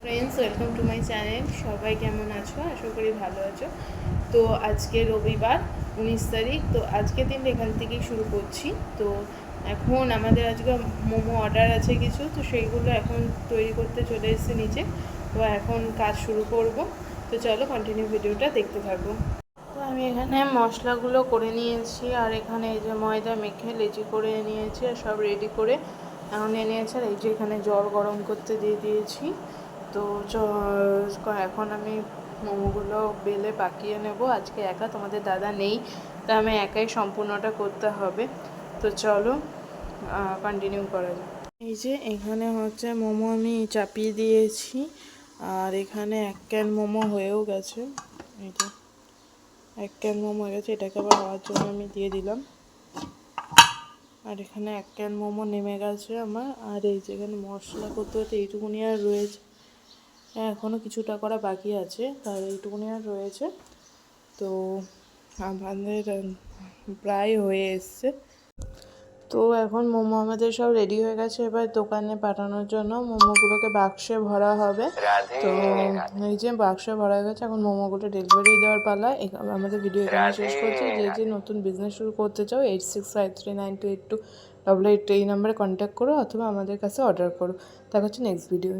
Friends, welcome to my channel. সবাই কেমন আছো? আশা করি ভালো আছো। তো আজকে রবিবার 19 তারিখ। তো আজকের দিন এখান থেকেই শুরু করছি। তো এখন আমাদের আজকে মোমো অর্ডার আছে কিছু, তো সেইগুলো এখন তৈরি করতে চলে এসেছি নিচে। তো এখন কাজ শুরু করব। তো চলো কন্টিনিউ ভিডিওটা দেখতে থাকবো। তো আমি এখানে মশলাগুলো করে নিয়েছি, আর এখানে এই যে ময়দা মেখে লেচি করে নিয়েছি আর সব রেডি করে এখন নিয়েছি। আর এই যে এখানে জল গরম করতে দিয়ে দিয়েছি। তো এখন আমি মোমোগুলো বেলে পাকিয়ে নেব। আজকে একা, তোমাদের দাদা নেই, তা আমি একাই সম্পূর্ণটা করতে হবে। তো চলো কন্টিনিউ করা যায়। এই যে এখানে হচ্ছে মোমো আমি চাপিয়ে দিয়েছি, আর এখানে 1 ক্যান মোমো হয়েও গেছে। এই যে 1 ক্যান মোমো হয়ে গেছে, এটাকে আবার হওয়ার জন্য আমি দিয়ে দিলাম। আর এখানে 1 ক্যান মোমো নেমে গেছে আমার। আর এই যে এখানে মশলা করতে করতে এইটুকুনি আর রয়েছে, এখনও কিছুটা করা বাকি আছে, তার এইটুকুনি আর রয়েছে। তো আমাদের প্রায় হয়ে এসছে। তো এখন মোমো আমাদের সব রেডি হয়ে গেছে, এবার দোকানে পাঠানোর জন্য মোমোগুলোকে বাক্সে ভরা হবে। তো এই যে বাক্সে ভরা হয়ে গেছে, এখন মোমোগুলো ডেলিভারি দেওয়ার পালা। আমাদের ভিডিও এখানে শেষ করছি। যে নতুন বিজনেস শুরু করতে চাও 8653928288 এই নাম্বারে কন্ট্যাক্ট করো, অথবা আমাদের কাছে অর্ডার করো। দেখা হচ্ছে নেক্সট ভিডিও।